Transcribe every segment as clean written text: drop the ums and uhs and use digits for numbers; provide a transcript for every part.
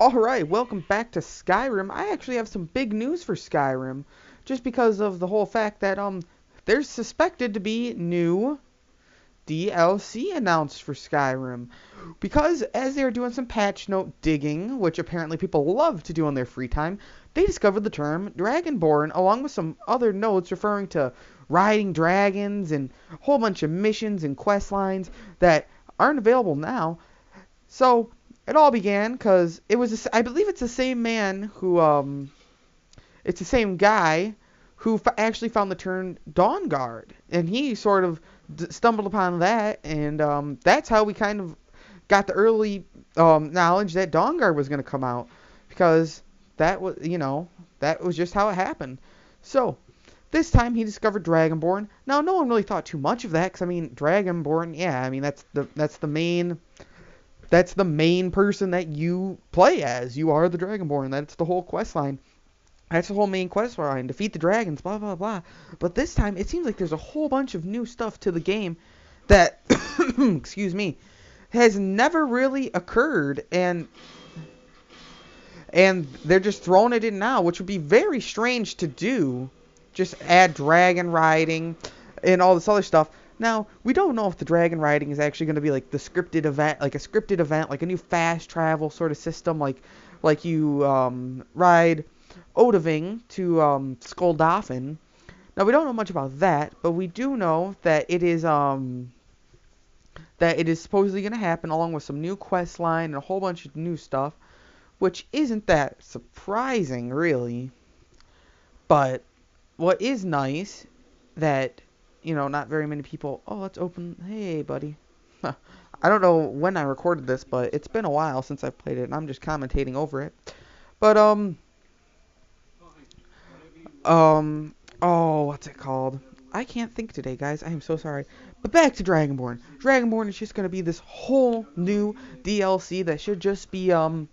Alright, welcome back to Skyrim. I actually have some big news for Skyrim, just because of the whole fact that there's suspected to be new DLC announced for Skyrim. Because as they were doing some patch note digging, which apparently people love to do on their free time, they discovered the term Dragonborn along with some other notes referring to riding dragons and a whole bunch of missions and quest lines that aren't available now. So it all began because I believe it's the same man who it's the same guy who actually found the term Dawn Guard, and he sort of stumbled upon that, and that's how we kind of got the early knowledge that Dawn Guard was going to come out, because that was just how it happened. So this time he discovered Dragonborn. Now no one really thought too much of that, because I mean Dragonborn, yeah, I mean that's the main person that you play as. You are the Dragonborn. That's the whole quest line. That's the whole main quest line. Defeat the dragons, blah, blah, blah. But this time, it seems like there's a whole bunch of new stuff to the game that, excuse me, has never really occurred. And they're just throwing it in now, which would be very strange to do. Just add dragon riding and all this other stuff. Now, we don't know if the dragon riding is actually going to be like the scripted event, like a scripted event, like a new fast travel sort of system, like you ride Odaving to Skoldafen. Now, we don't know much about that, but we do know that it is supposedly going to happen along with some new quest line and a whole bunch of new stuff, which isn't that surprising, really. But what is nice that not very many people. Oh, let's open. Hey, buddy. Huh. I don't know when I recorded this, but it's been a while since I've played it, and I'm just commentating over it. But oh, what's it called? I can't think today, guys. I am so sorry. But back to Dragonborn. Dragonborn is just gonna be this whole new DLC that should just be I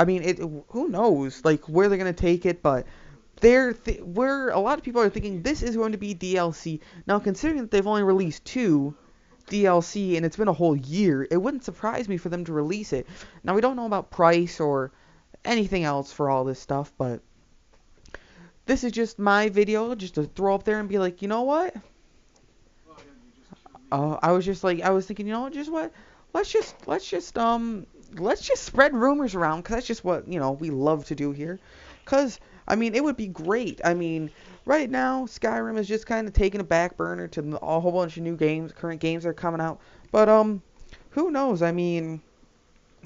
mean, who knows like where they're gonna take it, but where a lot of people are thinking this is going to be DLC. Now, considering that they've only released 2 DLC and it's been a whole year, it wouldn't surprise me for them to release it. Now, we don't know about price or anything else for all this stuff, but this is just my video just to throw up there and be like, you know what? I was thinking, you know what, just what? Let's just spread rumors around, because that's just what, we love to do here. Because I mean, it would be great. I mean, right now, Skyrim is just kind of taking a back burner to a whole bunch of new games, current games that are coming out. But, who knows? I mean,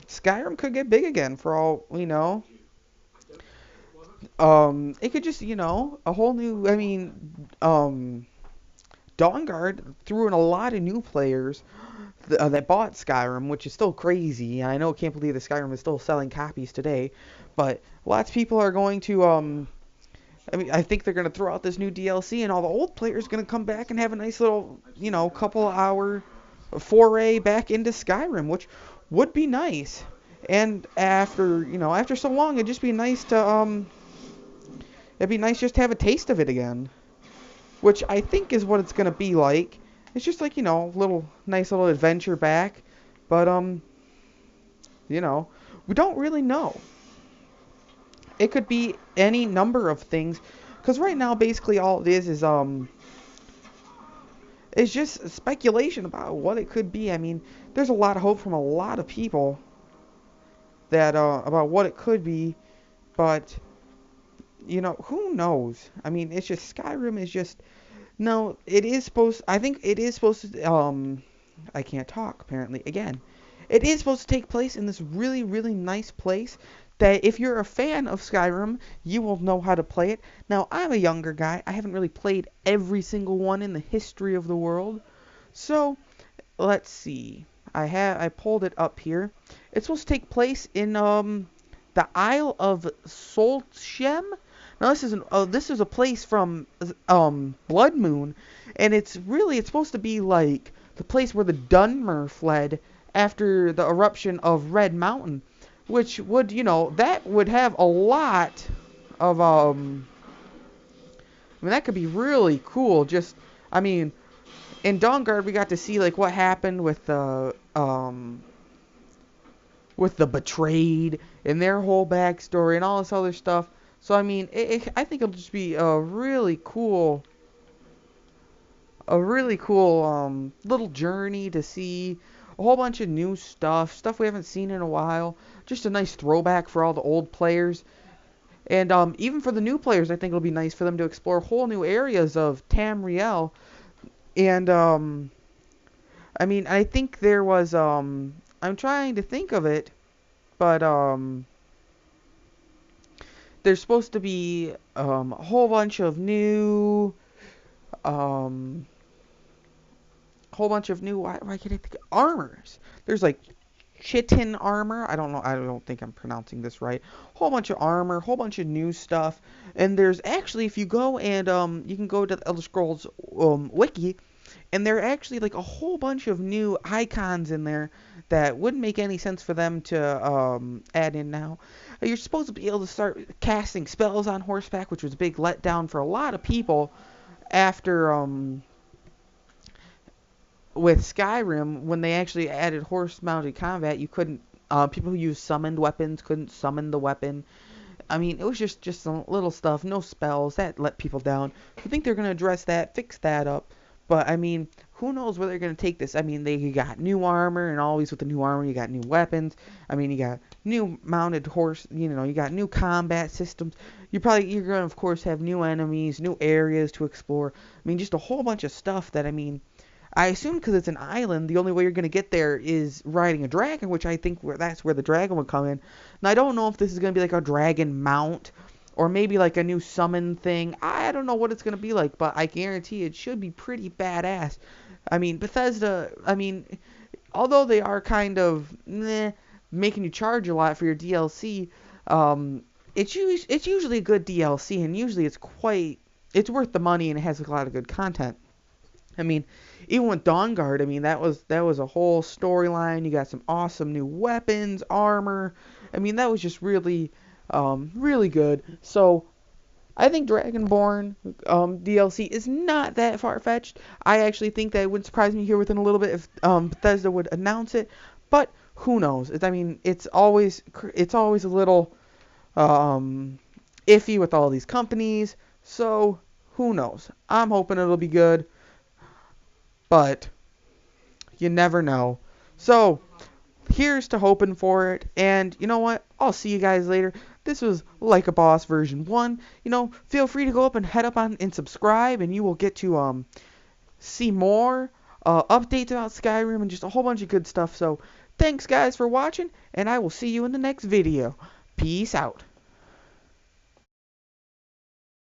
Skyrim could get big again for all we know. It could just, a whole new, I mean, Dawn Guard threw in a lot of new players that bought Skyrim, which is still crazy. I know, I can't believe that Skyrim is still selling copies today, but lots of people are going to I mean, I think they're going to throw out this new DLC, and all the old players are going to come back and have a nice little, couple hour foray back into Skyrim, which would be nice. And after so long, it'd be nice just to have a taste of it again, which I think is what it's going to be like. It's just like, nice little adventure back, but we don't really know. It could be any number of things, because right now basically all it is it's just speculation about what it could be. I mean, there's a lot of hope from a lot of people that about what it could be, but who knows? I mean, it's just Skyrim is just no. I think it is supposed to. I can't talk apparently again. It is supposed to take place in this really, really nice place that if you're a fan of Skyrim, you will know how to play it. Now, I'm a younger guy. I haven't really played every single one in the history of the world. So, let's see. I pulled it up here. It's supposed to take place in the Isle of Solshem. Now, this is a place from Blood Moon, and it's supposed to be like the place where the Dunmer fled after the eruption of Red Mountain, which would, that would have a lot of, I mean, that could be really cool. Just, I mean, in Dawnguard, we got to see, like, what happened with the, with the betrayed and their whole backstory and all this other stuff. So I mean, I think it'll just be a really cool little journey to see a whole bunch of new stuff we haven't seen in a while. Just a nice throwback for all the old players. And even for the new players, I think it'll be nice for them to explore whole new areas of Tamriel. And I mean, I think there was I'm trying to think of it, but there's supposed to be a whole bunch of new um why can't I think of armors? There's like chitin armor. I don't know. I don't think I'm pronouncing this right. Whole bunch of armor, whole bunch of new stuff. And there's actually, if you go and you can go to the Elder Scrolls wiki, and there are actually like a whole bunch of new icons in there that wouldn't make any sense for them to add in now. You're supposed to be able to start casting spells on horseback, which was a big letdown for a lot of people after with Skyrim, when they actually added horse-mounted combat, you couldn't. People who used summoned weapons couldn't summon the weapon. I mean, it was just some little stuff, no spells that let people down. I think they're gonna address that, fix that up. But I mean, who knows where they're gonna take this? I mean, they got new armor, and always with the new armor, you got new weapons. I mean, you got new mounted horse. You got new combat systems. You're gonna, of course, have new enemies, new areas to explore. I mean, just a whole bunch of stuff that I assume because it's an island, the only way you're going to get there is riding a dragon, which I think that's where the dragon would come in. And I don't know if this is going to be like a dragon mount or maybe like a new summon thing. I don't know what it's going to be like, but I guarantee it should be pretty badass. I mean, Bethesda, although they are kind of making you charge a lot for your DLC, it's usually a good DLC, and usually it's worth the money, and it has a lot of good content. I mean, even with Dawnguard, that was a whole storyline. You got some awesome new weapons, armor. That was just really, really good. So I think Dragonborn DLC is not that far-fetched. I actually think that it wouldn't surprise me here within a little bit if Bethesda would announce it. But who knows? It's always a little iffy with all these companies. So who knows? I'm hoping it'll be good. But you never know. So here's to hoping for it. And you know what? I'll see you guys later. This was Like a Boss version 1. Feel free to go up and head up on and subscribe, and you will get to see more updates about Skyrim and just a whole bunch of good stuff. So thanks guys for watching, and I will see you in the next video. Peace out.